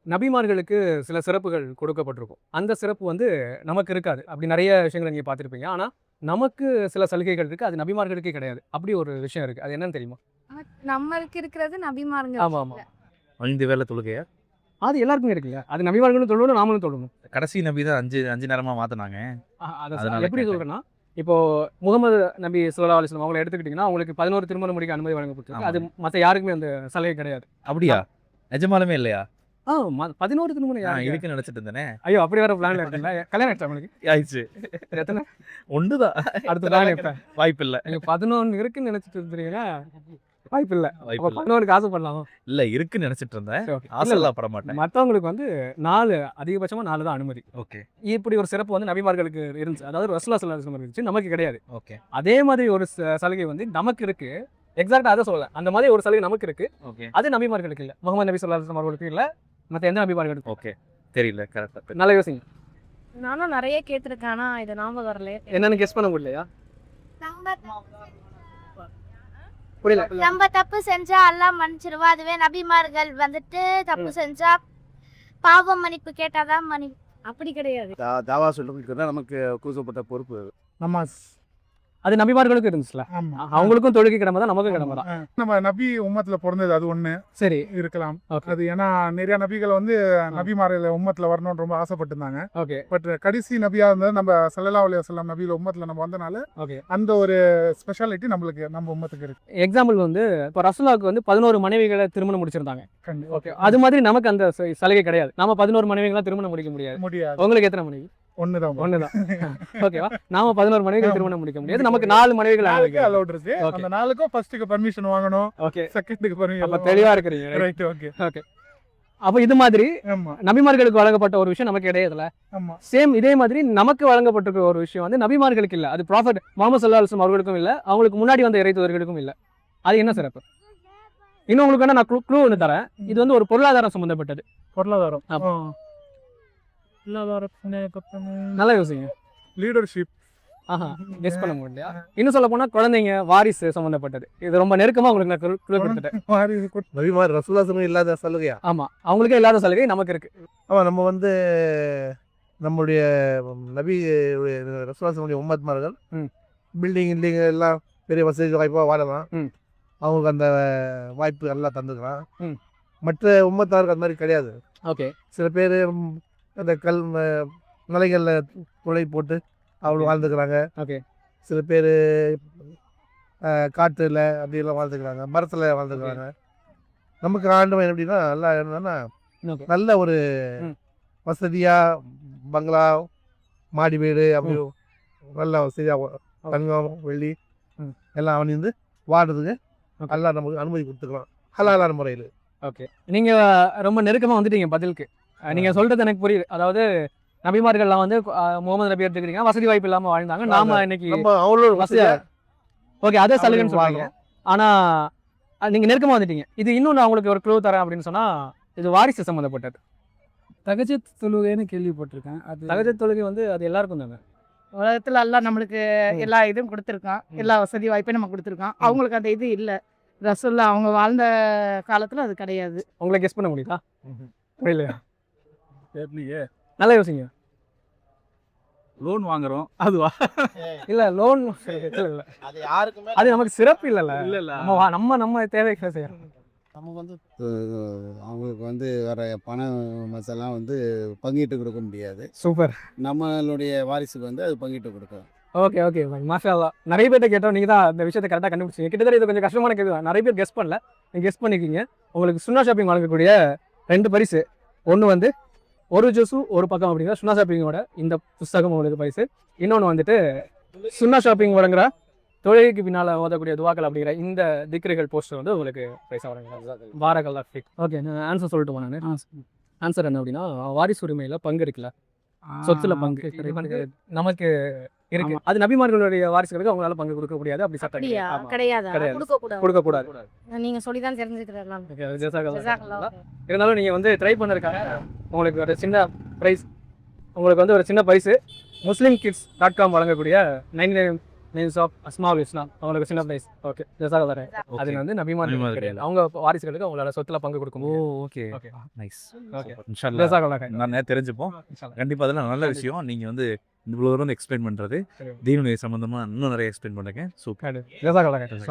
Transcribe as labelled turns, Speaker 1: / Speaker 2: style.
Speaker 1: நபிமார்களுக்கு சில சிறப்புகள் கொடுக்கப்பட்டிருக்கும். அந்த சிறப்பு வந்து நமக்கு இருக்காது. அப்படி நெறைய விஷயங்கள நீங்க பார்த்திருப்பீங்க. ஆனா, நமக்கு சில சலுகைகள் இருக்கு. அது நபிமார்களுக்கே கிடையாது. அப்படி ஒரு விஷயம் இருக்கு. அது என்னன்னு தெரியுமா?
Speaker 2: நம்மளுக்கு இருக்கிறது நபிமார்கள்
Speaker 1: ஆமாமா.
Speaker 3: 5 வேள தொழுகையா?
Speaker 1: அது எல்லாருக்குமே இருக்குல்ல. அது நபிமார்களும் தொழணும், நாமளும் தொழணும்.
Speaker 3: கடைசி நபி தான் 5 நேரமா மாத்துனாங்க.
Speaker 1: அத
Speaker 3: அதனால
Speaker 1: எப்படி
Speaker 3: கேட்டேன்.
Speaker 1: சொல்றேன்னா, இப்போ முகமது நபி ஸல்லல்லாஹு அலைஹி வஸல்லம் அவங்கள எடுத்துக்கிட்டீங்கன்னா, அவங்களுக்கு 11 திருமணம் முடிக்க அனுமதி வழங்கப்பட்டிருக்கு. அது
Speaker 3: ஆமாங்க.
Speaker 1: மத்த யாருக்குமே அந்த சலுகை கிடையாது.
Speaker 3: அப்படியா? நிஜமாலுமே இல்லையா?
Speaker 1: 11 திருமணம்
Speaker 3: நான்
Speaker 1: யாருக்கு?
Speaker 3: இருக்குன்னு நினைச்சிட்டு இருந்தேனே.
Speaker 1: ஐயோ! அப்படி வேற பிளான்ல இருக்கீங்களா? கல்யாணம் ஆயிடுச்சா உங்களுக்கு?
Speaker 3: ஆயிடுச்சு.
Speaker 1: எத்தன?
Speaker 3: 1 தான்.
Speaker 1: அடுத்த பிளான் எப்ப?
Speaker 3: வாய்ப்பில்ல.
Speaker 1: நீங்க 11 இருக்குன்னு நினைச்சிட்டு இருந்தீங்கன்னா, வாய்ப்பில்ல. அப்ப
Speaker 3: வாய்ப்பில்ல.
Speaker 1: 11க்கு ஆசைப்படலாமா?
Speaker 3: இல்ல இருக்குன்னு நினைச்சிட்டு இருந்தேன்.
Speaker 1: சரி, ஓகே. இல்ல, இல்ல.
Speaker 3: ஆசைலாம் பட மாட்டேன்.
Speaker 1: மத்தவங்களுக்கு வந்து 4 அதிகபட்சமா 4 தான் அனுமதி.
Speaker 3: ஓகே.
Speaker 1: இப்படி ஒரு சிறப்பு வந்து நபிமார்களுக்கு இருந்துச்சு. அதாவது ரசூலுல்லாஹி ஸல்லல்லாஹு அலைஹி வஸல்லம் இருந்துச்சு. நமக்கு கிடையாது.
Speaker 3: ஓகே.
Speaker 1: அதே மாதிரி ஒரு சலுகை வந்து நமக்கு இருக்கு. எக்ஸாக்ட்டா அத சொல்லல. அந்த மாதிரி ஒரு சலுகை நமக்கு இருக்கு.
Speaker 3: ஓகே.
Speaker 1: அது நபிமார்களுக்கு இல்ல. முகமது நபி ஸல்லல்லாஹு அலைஹி வஸல்லம் அவர்களுக்கு இல்ல. மத்த எந்த நபிமார்களுக்கும்.
Speaker 3: ஓகே. தெரியல கரெக்ட்டா.
Speaker 1: நல்லா யோசிங்க.
Speaker 2: நானும் நிறைய கேட்டிருக்கேன். ஆனா இது ஞாபகம் வரல.
Speaker 1: என்னன்னு கெஸ் பண்ண முடியலையா?
Speaker 4: நம்ம
Speaker 1: புரியல.
Speaker 4: நம்ம தப்பு செஞ்சா அல்லாஹ் மன்னிச்சிருவா. அதுவே நபிமார்கள் வந்துட்டு தப்பு செஞ்சா பாவம் மன்னிப்பு கேட்டாதான்
Speaker 2: அப்படி கிடையாது.
Speaker 5: தாவா சொல்றதுக்கு தான் நமக்கு கூசப்பட்ட பொறுப்பு.
Speaker 6: நமாஸ்.
Speaker 1: அது நபிமார்களுக்கும் இருந்துச்சுல.
Speaker 6: ஆமா.
Speaker 1: அவங்களுக்கும் தொழுகை கடமை தான், நமக்கும் கடமை தான்.
Speaker 6: நம்ம நபி உம்மத்துல பிறந்தது அது ஒண்ணு
Speaker 1: சரி.
Speaker 6: இருக்கலாம்.
Speaker 1: ஓகே.
Speaker 6: அது ஏன்னா நிறைய நபிகள் வந்து நபிமார்கள் உம்மத்துல வரணும்னு ரொம்ப ஆசைப்பட்டிருந்தாங்க.
Speaker 1: ஓகே.
Speaker 6: பட் கடைசி நபியா இருந்தது நம்ம ஸல்லல்லாஹு அலைஹி வஸல்லம் நபியில உம்மத்துல நம்ம வந்தனால
Speaker 1: ஓகே.
Speaker 6: அந்த ஒரு ஸ்பெஷாலிட்டி நம்மளுக்கு நம்ம உம்மத்துக்கு இருக்கு.
Speaker 1: எக்ஸாம்பிள் வந்து இப்போ ரசூலுல்லாஹ்க்கு வந்து 11 மனைவிகளை திருமணம் முடிச்சிருந்தாங்க. ஓகே. அது மாதிரி நமக்கு அந்த சலுகை கிடையாது. நாம 11 மனைவிகளா திருமணம் முடிக்க முடியாது.
Speaker 6: முடியாது.
Speaker 1: உங்களுக்கு எத்தனை மனைவி?
Speaker 6: ஒண்ணுதான்.
Speaker 1: ஒண்ணுதான். ஓகேவா? நாம 11 மனைவிகள் திருமணம் முடிக்க முடியாது. நமக்கு 4 மனைவிகள்
Speaker 6: நாளுக்கு அலௌட் இருக்கு.
Speaker 1: ஓகே.
Speaker 6: அந்த நாளுக்கும் ஃபர்ஸ்ட்க்கு பர்மிஷன் வாங்கணும்.
Speaker 1: ஓகே.
Speaker 6: செகண்டுக்கு
Speaker 1: அப்ப
Speaker 6: பர்மிஷன்.
Speaker 1: தெளிவா இருக்கிறீங்க.
Speaker 6: ரைட். ஓகே.
Speaker 1: ஓகே. அப்ப இது மாதிரி
Speaker 6: ஆமா.
Speaker 1: நபிமார்களுக்கு வழங்கப்பட்ட ஒரு விஷயம் நமக்கு கிடையாதுல.
Speaker 6: ஆமா.
Speaker 1: சேம் இதே மாதிரி நமக்கு வழங்கப்பட்டிருக்க ஒரு விஷயம் வந்து நபிமார்களுக்கு இல்ல. அது ப்ராஃபட் முஹம்மது ஸல்லல்லாஹு அலைஹி வஸல்லம் அவர்களுக்கும் இல்ல. அவங்களுக்கு முன்னாடி வந்த இறை தூதர்களுக்கும் இல்ல. அது என்ன சிறப்பு? இன்னும் உங்களுக்கு வேணா நான் க்ளூ ஒன்று தரேன். இது வந்து ஒரு பொருளாதாரம் சம்பந்தப்பட்டது.
Speaker 6: பொருளாதாரம்.
Speaker 1: ஆமா.
Speaker 6: பொருளாதாரம்.
Speaker 1: நல்லா யோசிங்க.
Speaker 6: லீடர்ஷிப்.
Speaker 1: கெஸ் பண்ண முடியலையா? இன்னும் சொல்ல போனா குழந்தைங்க வாரிசு சம்பந்தப்பட்டது. இது ரொம்ப நெருக்கமா உங்களுக்கு நான் க்ளூ கொடுத்துட்டேன்.
Speaker 5: நபிமார் ரசூலுல்லாஹி இல்லாத சலுகையா?
Speaker 1: ஆமா. அவங்களுக்கே இல்லாத சலுகை நமக்கு இருக்கு.
Speaker 5: ஆமா, நம்ம வந்து நம்முடைய நபி ரசூலுல்லாஹி உம்மத்மார்கள் பில்டிங் எல்லாம் பெரிய வசதி வாய்ப்பாக வாழலாம். அவங்களுக்கு அந்த வாய்ப்பு எல்லாம் தந்துக்கிறான். மற்ற உம்மத்தாருக்கு அந்த மாதிரி கிடையாது.
Speaker 1: ஓகே.
Speaker 5: சில பேர் அந்த நிலைகளில் துளை போட்டு அவங்க வாழ்ந்துக்கிறாங்க.
Speaker 1: ஓகே.
Speaker 5: சில பேர் காற்றுல அப்படிலாம் வாழ்ந்துக்கிறாங்க, மரத்தில் வாழ்ந்துக்கிறாங்க. நமக்கு ஆண்டவன் எப்படின்னா நல்லா என்னன்னா
Speaker 1: ஓகே.
Speaker 5: நல்ல ஒரு வசதியாக பங்களா மாடி வீடு அப்படி நல்ல வசதியாக தங்கம் வெள்ளி எல்லாம் அணிந்து வாழ்றதுக்கு எல்லாம் நமக்கு அனுமதி கொடுத்துக்கலாம் ஹலாலான முறையில்.
Speaker 1: ஓகே. நீங்க ரொம்ப நெருக்கமா வந்துட்டீங்க பதிலுக்கு. நீங்க சொல்றது எனக்கு புரியுது. அதாவது நபிமார்கள்லாம் வந்து முகமது நபி எடுத்துக்கிறீங்க, வசதி வாய்ப்பு இல்லாம வாழ்ந்தாங்க. நாம இன்னைக்கு
Speaker 5: நம்ம அவங்களோட
Speaker 1: வசதியா ஓகே அதே சலுகைன்னு
Speaker 5: அப்படி
Speaker 1: சொல்றீங்க. ஆனா நீங்க நெருக்கமா வந்துட்டீங்க. இது இன்னும் நான் உங்களுக்கு ஒரு க்ளூ தரேன் அப்படின்னு சொன்னா, இது வாரிசு சம்பந்தப்பட்டது.
Speaker 7: தகஜத் தொழுகைன்னு கேள்விப்பட்டிருக்கேன். அது
Speaker 1: தகஜத் தொழுகை வந்து அது எல்லாருக்கும் தானே.
Speaker 8: உலகத்துல எல்லாம் நம்மளுக்கு எல்லா இதுவும் கொடுத்துருக்கான். எல்லா வசதி வாய்ப்பையும் நம்ம கொடுத்துருக்கான். அவங்களுக்கு அந்த இது இல்லை. ரசூல்லா அவங்க வாழ்ந்த காலத்துல அது கிடையாது.
Speaker 1: உங்களை கெஸ் பண்ண முடியுதா? புரியலையா?
Speaker 7: தெரியலையே.
Speaker 1: நல்லா யோசிங்க.
Speaker 7: லோன் வாங்குறோம்.
Speaker 1: அதுவா? இல்ல லோன் இல்ல.
Speaker 5: அது யாருக்குமே
Speaker 1: அது நமக்கு சிறப்பு இல்லல்ல.
Speaker 7: இல்ல.
Speaker 1: நம்ம தேவைக்கு செய்யறோம்.
Speaker 5: நமக்கு வந்து
Speaker 9: அவங்களுக்கு வந்து வர பண மசெல்லாம் வந்து பங்கிட்டு கொடுக்க முடியாது.
Speaker 1: சூப்பர்.
Speaker 9: நம்மளுடைய வாரிசுக்கு வந்து அது பங்கிட்டு கொடுக்கும்.
Speaker 1: ஓகே. ஓகே. மாஷா அல்லாஹ். நிறைய பேர்ட்ட கேட்டோம். நீங்க தான் இந்த விஷயத்தை கரெக்டாக கண்டுபிடிச்சீங்க. கிட்டத்தட்ட இது கொஞ்சம் கஷ்டமான கேள்வி தான். நிறைய பேர் கெஸ் பண்ணல. நீங்கள் கெஸ் பண்ணிக்கிங்க. உங்களுக்கு சுன்னா ஷாப்பிங் வழங்கக்கூடிய 2 பரிசு. ஒன்று வந்து ஒரு ஜூஸு ஒரு பக்கம் அப்படிங்கிற சுன்னா ஷாப்பிங்கோட இந்த புஸ்தகம் உங்களுக்கு பரிசு. இன்னொன்று வந்துட்டு சுன்னா ஷாப்பிங் வழங்குற தொழுகைக்கு பின்னால் ஓதக்கூடிய துவாக்கள் அப்படிங்கிற இந்த திக்ருகள் போஸ்டர் வந்து உங்களுக்கு பைசா வழங்குறாங்க. பாரகல்லா ஃபிக். ஓகே. நான் ஆன்சர் சொல்லிட்டு போனேன். ஆன்சர் என்ன அப்படின்னா, வாரிசு உரிமையில் பங்கு இருக்குல்ல, சொத்துல பங்கு நமக்கு இருக்கு. அது நபிமார்களுடைய வாரிசுகளுக்கு அவங்களால பங்கு கொடுக்க முடியாது. அப்படி சட்டம்
Speaker 2: அப்படியா? கிடையாது.
Speaker 1: கொடுக்க கூடாது.
Speaker 2: நீங்க சொல்லிதான் தெரிஞ்சுக்கிறேன்.
Speaker 1: இருந்தாலும் நீங்க வந்து ட்ரை பண்ணிருக்காங்க. உங்களுக்கு ஒரு சின்ன பிரைஸ், உங்களுக்கு வந்து ஒரு சின்ன பரிசு muslimkids.com வழங்கக்கூடிய 99 மீன்ஸ் ஆஃப் ஸ்மால் இஸ்லாம் அவங்களுக்கு சின்ன பிரைஸ் ஓகே ஜஸாகல்லாஹ் ஹைர். அது வந்து நபிமார்கள்
Speaker 3: நபிமார்கள்
Speaker 1: கிடையாது. அவங்க வாரிசுகளுக்கு அவங்களோட சொத்துல பங்கு கொடுக்க
Speaker 3: ஓ
Speaker 1: முடியும்.
Speaker 3: ஓகே
Speaker 1: ஓகே
Speaker 3: நைஸ்
Speaker 1: ஓகே
Speaker 3: இன்ஷால்லா
Speaker 1: ஜஸாகல்லாஹ் ஹைர்.
Speaker 3: நான் தெரிஞ்சுப்போம்
Speaker 1: இன்ஷால்லா.
Speaker 3: கண்டிப்பா அதெல்லாம் நல்ல விஷயம் நீங்க வந்து இவ்வளோ தூரம் எக்ஸ்பிளைன் பண்றது
Speaker 1: சரி.
Speaker 3: தீனுடைய சம்பந்தமா இன்னும் நிறைய எக்ஸ்பிளைன் பண்ணுங்க சூப்பர்
Speaker 1: ஜஸாகல்லாஹ் ஹைர்.